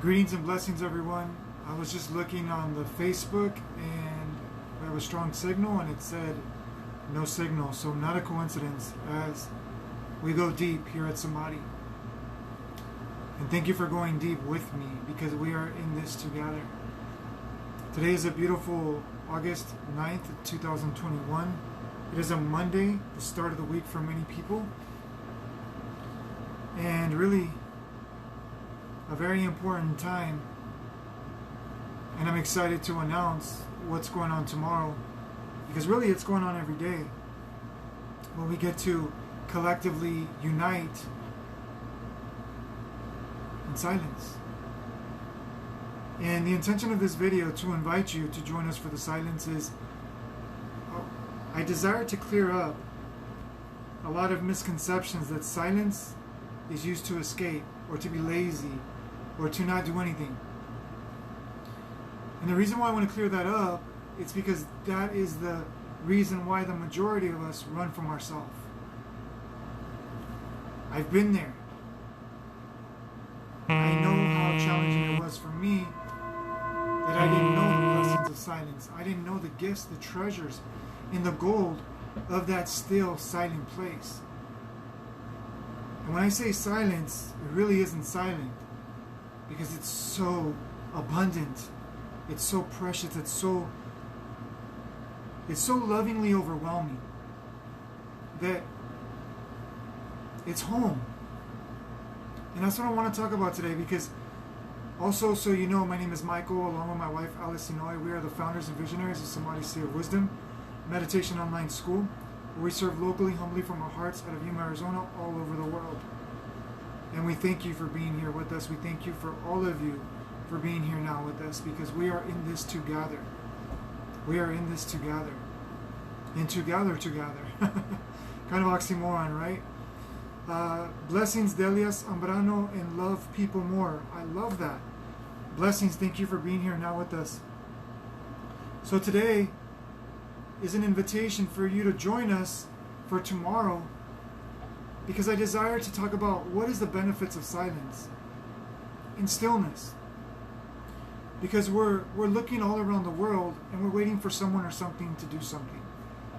Greetings and blessings, everyone. I was just looking on the Facebook and we have a strong signal and it said no signal, so not a coincidence as we go deep here at Samadhi. And thank you for going deep with me because we are in this together. Today is a beautiful August 9th, 2021. It is a Monday, the start of the week for many people. And really a very important time, and I'm excited to announce what's going on tomorrow, because really it's going on every day when we get to collectively unite in silence. And the intention of this video to invite you to join us for the silence is I desire to clear up a lot of misconceptions that silence is used to escape or to be lazy or to not do anything. And the reason why I want to clear that up, it's because that is the reason why the majority of us run from ourselves. I've been there. I know how challenging it was for me that I didn't know the blessings of silence. I didn't know the gifts, the treasures, and the gold of that still silent place. And when I say silence, it really isn't silent because it's so abundant, it's so precious, it's so lovingly overwhelming that it's home. And that's what I want to talk about today, because also, so you know, my name is Michael, along with my wife Alice Inoue. We are the founders and visionaries of Samadhi Sea of Wisdom Meditation Online School, where we serve locally, humbly from our hearts out of Yuma, Arizona, all over the world. And we thank you for being here with us. We thank you for all of you for being here now with us, because we are in this together. We are in this together. And together. Kind of oxymoron, right? Blessings, Delias, Ambrano, and love people more. I love that. Blessings, thank you for being here now with us. So today is an invitation for you to join us for tomorrow, because I desire to talk about what is the benefits of silence and stillness. Because we're looking all around the world and we're waiting for someone or something to do something.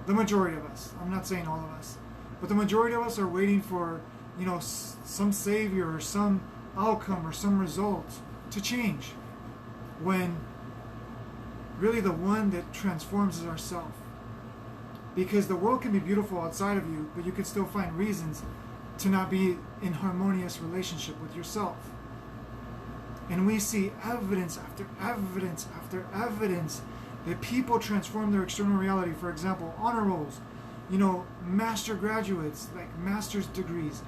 The majority of us. I'm not saying all of us. But the majority of us are waiting for, some savior or some outcome or some result to change, when really the one that transforms is ourselves. Because the world can be beautiful outside of you, but you can still find reasons to not be in harmonious relationship with yourself. And we see evidence after evidence after evidence that people transform their external reality. For example, honor rolls, master graduates, like master's degrees.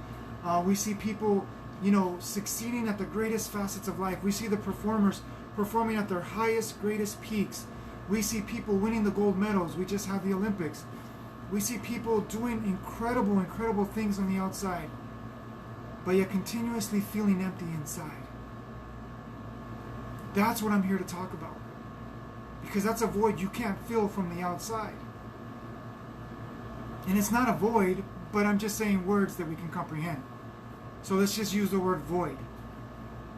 We see people, succeeding at the greatest facets of life. We see the performers performing at their highest, greatest peaks. We see people winning the gold medals. We just had the Olympics. We see people doing incredible, incredible things on the outside, but yet continuously feeling empty inside. That's what I'm here to talk about, because that's a void you can't fill from the outside. And it's not a void, but I'm just saying words that we can comprehend. So let's just use the word void.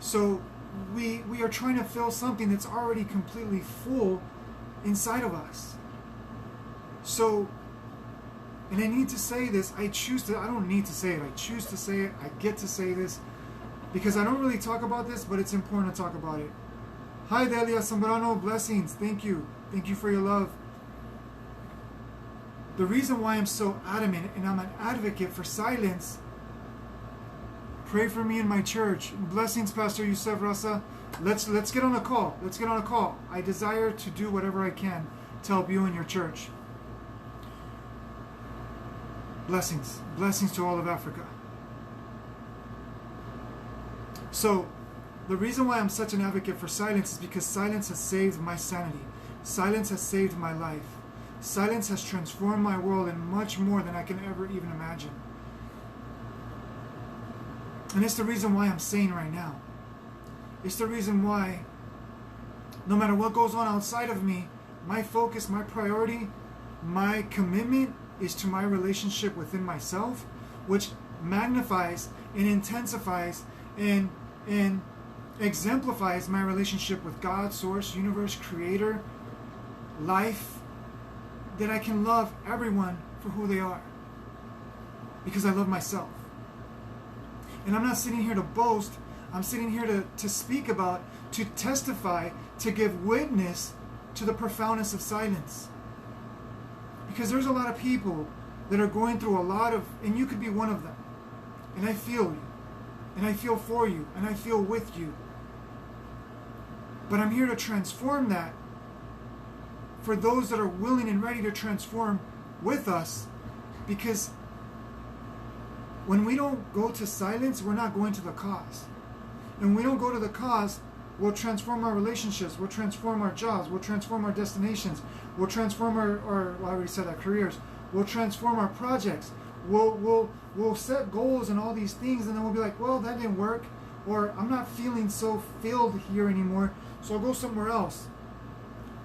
So we are trying to fill something that's already completely full inside of us. So, and I need to say this, I don't need to say it, I choose to say it, I get to say this, because I don't really talk about this, but it's important to talk about it. Hi Delia Zambrano, blessings, thank you for your love. The reason why I'm so adamant and I'm an advocate for silence, pray for me in my church. Blessings, Pastor Yusef Rasa. Let's get on a call. Let's get on a call. I desire to do whatever I can to help you in your church. Blessings. Blessings to all of Africa. So, the reason why I'm such an advocate for silence is because silence has saved my sanity. Silence has saved my life. Silence has transformed my world in much more than I can ever even imagine. And it's the reason why I'm sane right now. It's the reason why, no matter what goes on outside of me, my focus, my priority, my commitment is to my relationship within myself, which magnifies and intensifies and exemplifies my relationship with God, Source, Universe, Creator, life, that I can love everyone for who they are. Because I love myself. And I'm not sitting here to boast. I'm sitting here to speak about, to testify, to give witness to the profoundness of silence. Because there's a lot of people that are going through a lot of, and you could be one of them. And I feel you. And I feel for you. And I feel with you. But I'm here to transform that for those that are willing and ready to transform with us. Because when we don't go to silence, we're not going to the cause. And when we don't go to the cause, we'll transform our relationships, we'll transform our jobs, we'll transform our destinations, we'll transform our well, I already said our careers, we'll transform our projects, we'll set goals and all these things, and then we'll be like, well, that didn't work, or I'm not feeling so filled here anymore, so I'll go somewhere else.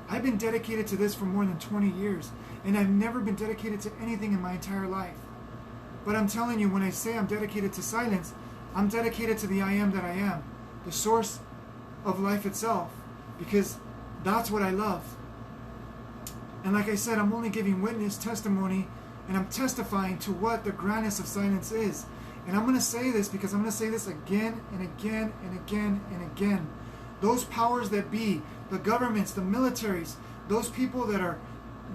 I've been dedicated to this for more than 20 years, and I've never been dedicated to anything in my entire life. But I'm telling you, when I say I'm dedicated to silence, I'm dedicated to the I am that I am, the source of life itself, because that's what I love. And like I said, I'm only giving witness, testimony, and I'm testifying to what the grandness of silence is. And I'm going to say this because I'm going to say this again and again and again and again. Those powers that be, the governments, the militaries, those people that are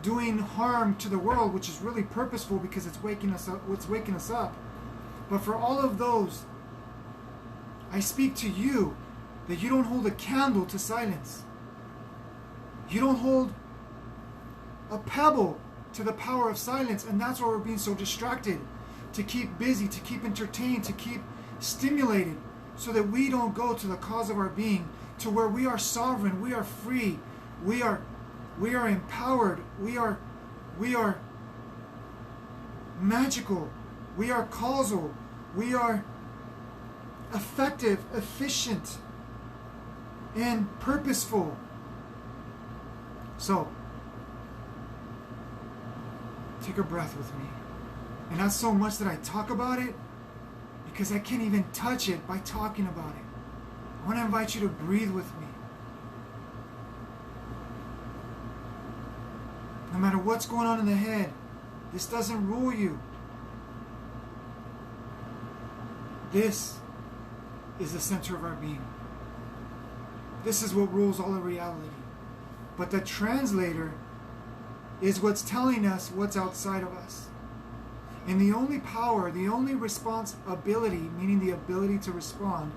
doing harm to the world, which is really purposeful because it's waking us up. But for all of those, I speak to you that you don't hold a candle to silence. You don't hold a pebble to the power of silence, and that's why we're being so distracted, to keep busy, to keep entertained, to keep stimulated, so that we don't go to the cause of our being, to where we are sovereign, we are free, we are empowered, we are magical, we are causal, we are effective, efficient, and purposeful. So, take a breath with me. And not so much that I talk about it, because I can't even touch it by talking about it. I want to invite you to breathe with me. No matter what's going on in the head, this doesn't rule you. This is the center of our being. This is what rules all of reality. But the translator is what's telling us what's outside of us. And the only power, the only responsibility, meaning the ability to respond,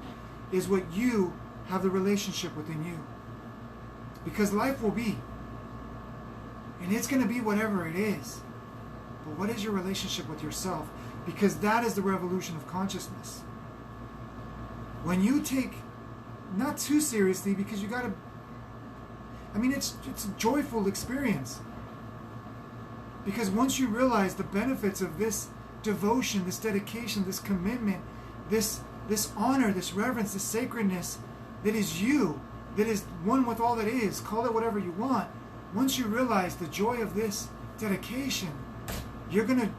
is what you have the relationship within you. Because life will be. And it's going to be whatever it is. But what is your relationship with yourself? Because that is the revolution of consciousness. When you take, not too seriously, because you got to, it's a joyful experience. Because once you realize the benefits of this devotion, this dedication, this commitment, this honor, this reverence, this sacredness that is you, that is one with all that is, call it whatever you want. Once you realize the joy of this dedication, you're going to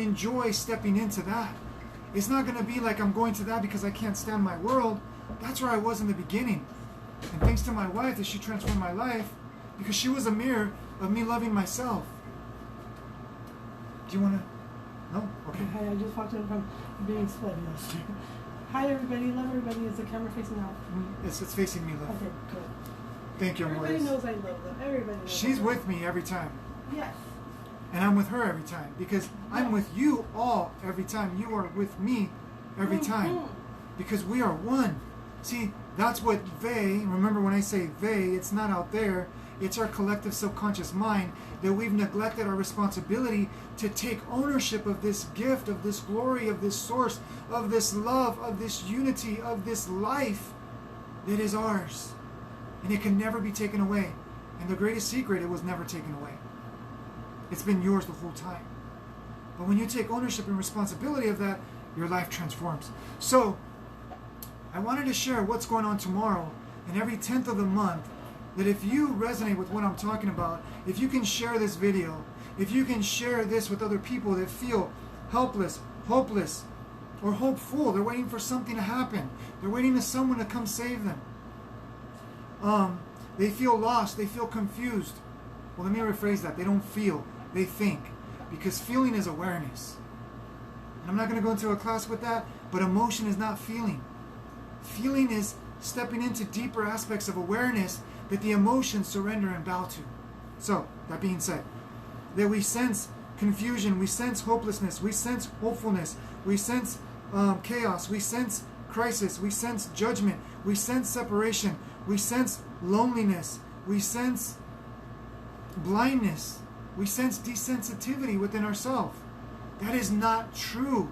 enjoy stepping into that. It's not going to be like I'm going to that because I can't stand my world. That's where I was in the beginning. And thanks to my wife that she transformed my life, because she was a mirror of me loving myself. Do you want to? No? Okay. Hi, I just walked in from being split yesterday. Hi everybody, love everybody. Is the camera facing out? It's facing me, love. Okay, good. Thank you, Everybody Morris. knows I love them. Everybody knows. She's with me every time. Yes. And I'm with her every time. Because I'm with you all every time. You are with me every time. Because we are one. See, that's what they, remember when I say they, it's not out there. It's our collective subconscious mind that we've neglected our responsibility to take ownership of this gift, of this glory, of this source, of this love, of this unity, of this life that is ours. And it can never be taken away. And the greatest secret, it was never taken away. It's been yours the whole time. But when you take ownership and responsibility of that, your life transforms. So, I wanted to share what's going on tomorrow and every 10th of the month, that if you resonate with what I'm talking about, if you can share this video, if you can share this with other people that feel helpless, hopeless, or hopeful. They're waiting for something to happen. They're waiting for someone to come save them. They feel lost. They feel confused. Well, let me rephrase that. They don't feel. They think. Because feeling is awareness. And I'm not going to go into a class with that, but emotion is not feeling. Feeling is stepping into deeper aspects of awareness that the emotions surrender and bow to. So, that being said, that we sense confusion, we sense hopelessness, we sense hopefulness, we sense chaos, we sense crisis, we sense judgment, we sense separation, we sense loneliness, we sense blindness, we sense desensitivity within ourselves. That is not true.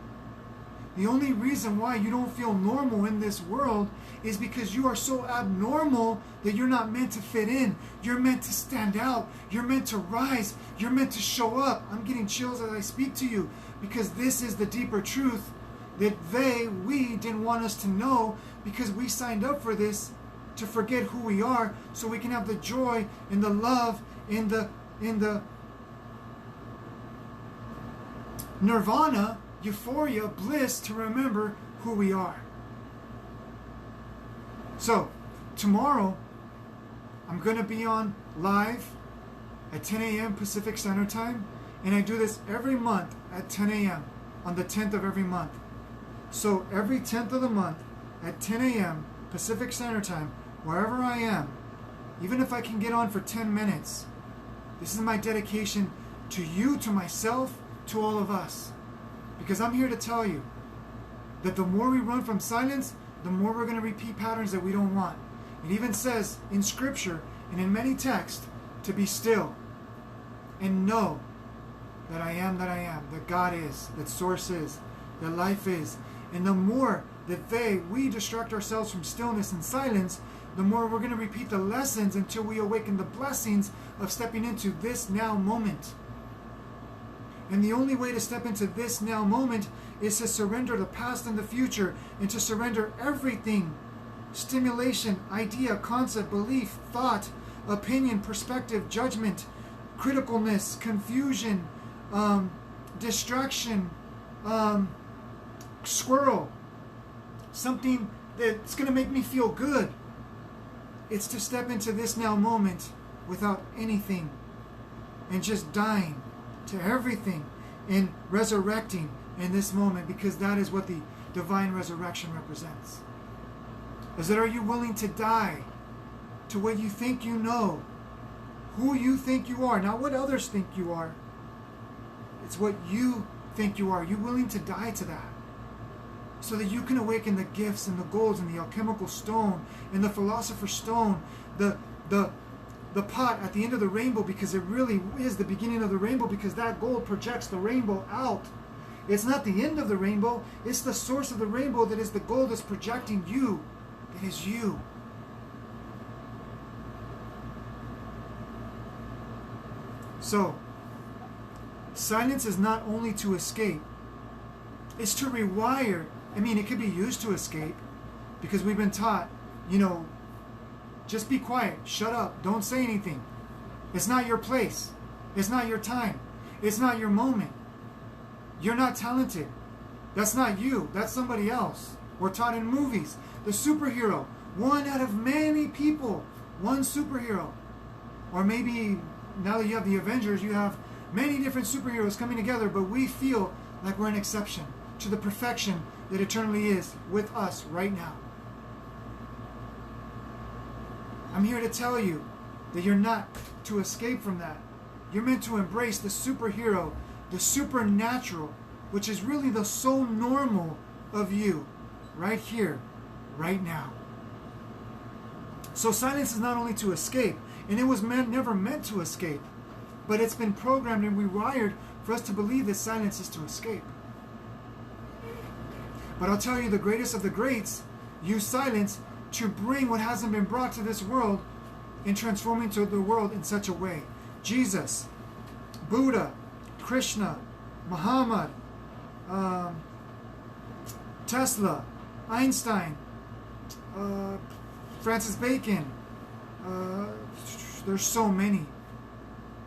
The only reason why you don't feel normal in this world is because you are so abnormal that you're not meant to fit in. You're meant to stand out. You're meant to rise. You're meant to show up. I'm getting chills as I speak to you because this is the deeper truth that we didn't want us to know because we signed up for this to forget who we are so we can have the joy and the love and the nirvana, euphoria, bliss to remember who we are. So, tomorrow, I'm going to be on live at 10 a.m. Pacific Standard Time, and I do this every month at 10 a.m. on the 10th of every month. So, every 10th of the month at 10 a.m. Pacific Standard Time, wherever I am, even if I can get on for 10 minutes, this is my dedication to you, to myself, to all of us. Because I'm here to tell you that the more we run from silence, the more we're going to repeat patterns that we don't want. It even says in scripture and in many texts to be still and know that I am, that God is, that source is, that life is. And the more that we distract ourselves from stillness and silence, the more we're going to repeat the lessons until we awaken the blessings of stepping into this now moment. And the only way to step into this now moment is to surrender the past and the future and to surrender everything. Stimulation, idea, concept, belief, thought, opinion, perspective, judgment, criticalness, confusion, distraction, squirrel, something that's going to make me feel good. It's to step into this now moment without anything and just dying to everything and resurrecting in this moment, because that is what the divine resurrection represents. Is that, are you willing to die to what you think you know, who you think you are, not what others think you are. It's what you think you are. Are you willing to die to that so that you can awaken the gifts and the golds and the alchemical stone and the philosopher's stone, the pot at the end of the rainbow, because it really is the beginning of the rainbow, because that gold projects the rainbow out. It's not the end of the rainbow, it's the source of the rainbow that is the gold that's projecting you, that is you. So, silence is not only to escape, it's to rewire. I mean, it could be used to escape, because we've been taught, just be quiet, shut up, don't say anything. It's not your place. It's not your time. It's not your moment. You're not talented. That's not you. That's somebody else. We're taught in movies. The superhero, one out of many people, one superhero. Or maybe now that you have the Avengers, you have many different superheroes coming together, but we feel like we're an exception to the perfection that eternally is with us right now. I'm here to tell you that you're not to escape from that. You're meant to embrace the superhero, the supernatural, which is really the soul normal of you, right here, right now. So silence is not only to escape, and it was never meant to escape, but it's been programmed and rewired for us to believe that silence is to escape. But I'll tell you, the greatest of the greats use silence to bring what hasn't been brought to this world and transforming to the world in such a way. Jesus, Buddha, Krishna, Muhammad, Tesla, Einstein, Francis Bacon, there's so many.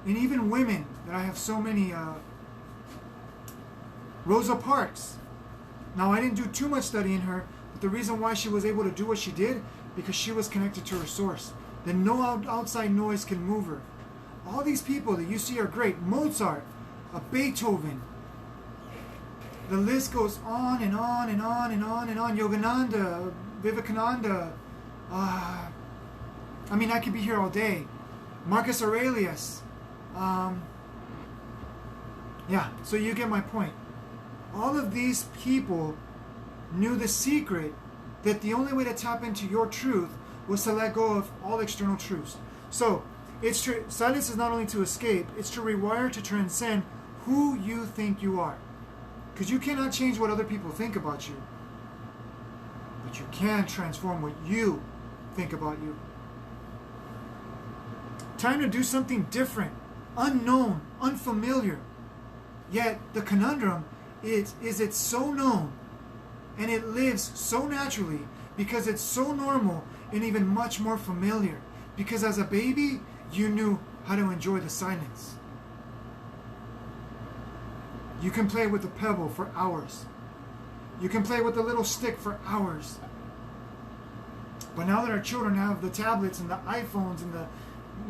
And even women that I have so many, Rosa Parks, Now, I didn't do too much studying her, but the reason why she was able to do what she did, because she was connected to her source. Then no outside noise can move her. All these people that you see are great. Mozart, Beethoven. The list goes on and on and on and on and on. Yogananda, Vivekananda. I mean, I could be here all day. Marcus Aurelius. Yeah, so you get my point. All of these people knew the secret that the only way to tap into your truth was to let go of all external truths. So, it's true. Silence is not only to escape, it's to rewire, to transcend who you think you are. Because you cannot change what other people think about you. But you can transform what you think about you. Time to do something different, unknown, unfamiliar. Yet the conundrum is it's so known and it lives so naturally because it's so normal and even much more familiar. Because as a baby, you knew how to enjoy the silence. You can play with a pebble for hours. You can play with a little stick for hours. But now that our children have the tablets and the iPhones and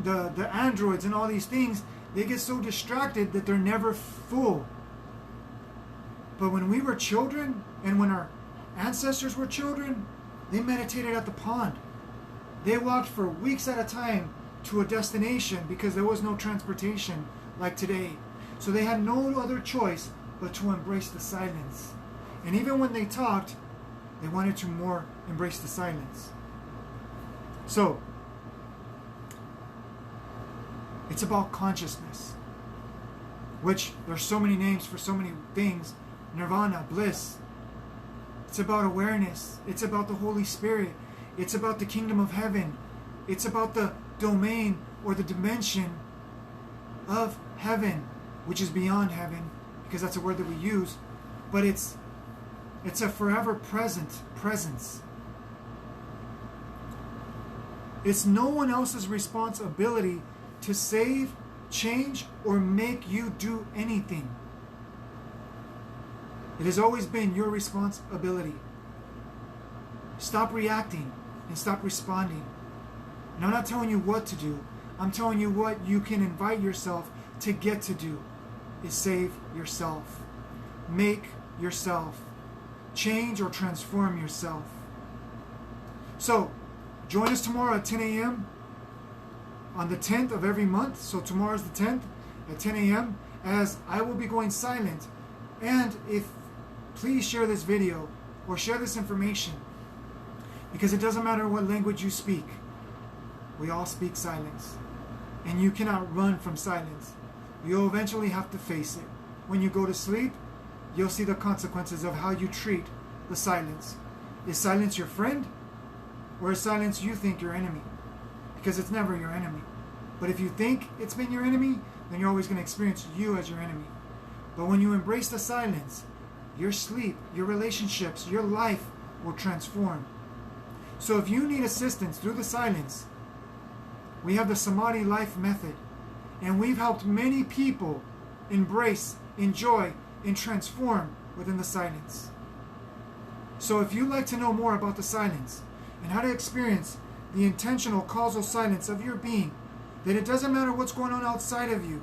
the Androids and all these things, they get so distracted that they're never full. But when we were children, and when our ancestors were children, they meditated at the pond. They walked for weeks at a time to a destination because there was no transportation like today. So they had no other choice but to embrace the silence. And even when they talked, they wanted to more embrace the silence. So, it's about consciousness, which there's so many names for so many things. Nirvana, bliss. It's about awareness. It's about the Holy Spirit. It's about the kingdom of heaven. It's about the domain or the dimension of heaven, which is beyond heaven, because that's a word that we use. But it's a forever presence. It's no one else's responsibility to save, change, or make you do anything. It has always been your responsibility. Stop reacting and stop responding. And I'm not telling you what to do. I'm telling you what you can invite yourself to get to do is save yourself. Make yourself. Change or transform yourself. So, join us tomorrow at 10 a.m. on the 10th of every month. So tomorrow's the 10th at 10 a.m. as I will be going silent. And please share this video or share this information, because it doesn't matter what language you speak. We all speak silence. And you cannot run from silence. You'll eventually have to face it. When you go to sleep, you'll see the consequences of how you treat the silence. Is silence your friend? Or is silence you think your enemy? Because it's never your enemy. But if you think it's been your enemy, then you're always going to experience you as your enemy. But when you embrace the silence, your sleep, your relationships, your life will transform. So if you need assistance through the silence, we have the Samadhi life method. And we've helped many people embrace, enjoy, and transform within the silence. So if you'd like to know more about the silence and how to experience the intentional causal silence of your being, that it doesn't matter what's going on outside of you,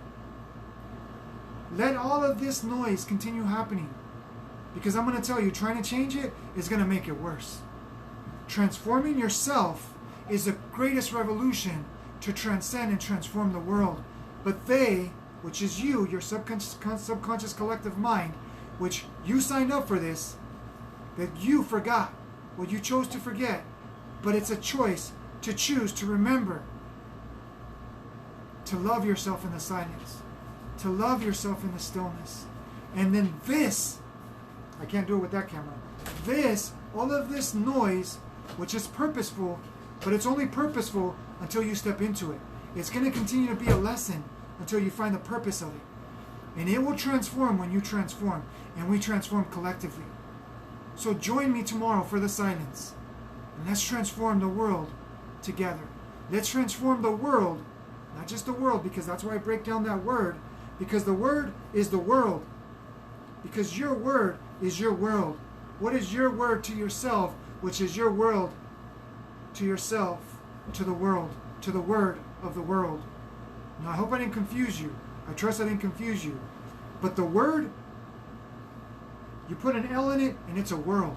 let all of this noise continue happening. Because I'm going to tell you, trying to change it is going to make it worse. Transforming yourself is the greatest revolution to transcend and transform the world. But they, which is you, your subconscious collective mind, which you signed up for this, that you forgot what you chose to forget. But it's a choice to choose to remember to love yourself in the silence, to love yourself in the stillness. And then this, I can't do it with that camera, all of this noise, which is purposeful, but it's only purposeful until you step into it. It's going to continue to be a lesson until you find the purpose of it. And it will transform when you transform, and we transform collectively. So join me tomorrow for the silence. And let's transform the world together. Let's transform the world, not just the world, because that's why I break down that word, because the word is the world. Because your word is your world. What is your word to yourself, which is your world to yourself, to the world, to the word of the world? Now, I hope I didn't confuse you. I trust I didn't confuse you. But the word, you put an L in it, and it's a world.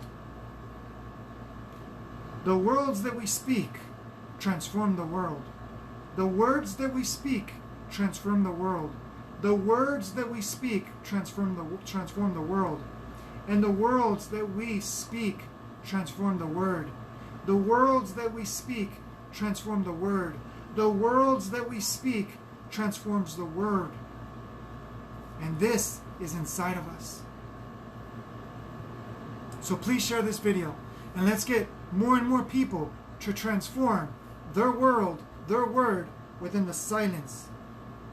The words that we speak transform the world. The words that we speak transform the world. The words that we speak transform the world. And the words that we speak transform the word. The words that we speak transform the word. The words that we speak transforms the word. And this is inside of us. So please share this video, and let's get more and more people to transform their world, their word, within the silence,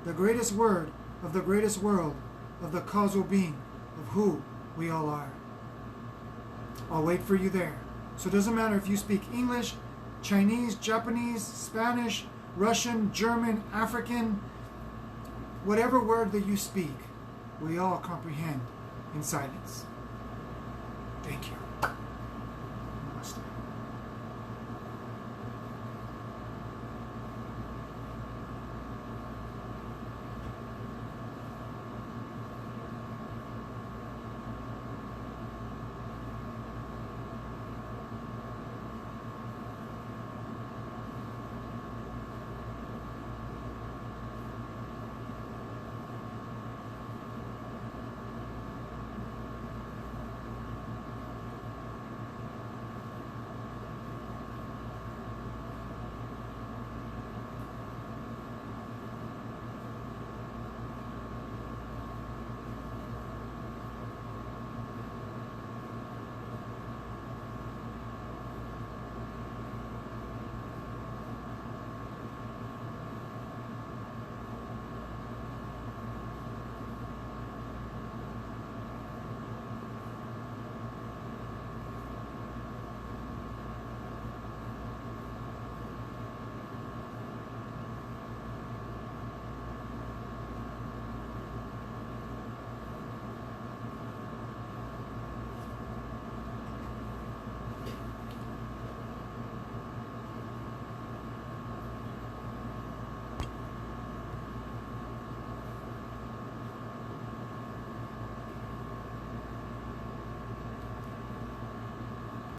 the greatest word of the greatest world, of the causal being of who we all are. I'll wait for you there. So it doesn't matter if you speak English, Chinese, Japanese, Spanish, Russian, German, African, whatever word that you speak, we all comprehend in silence. Thank you.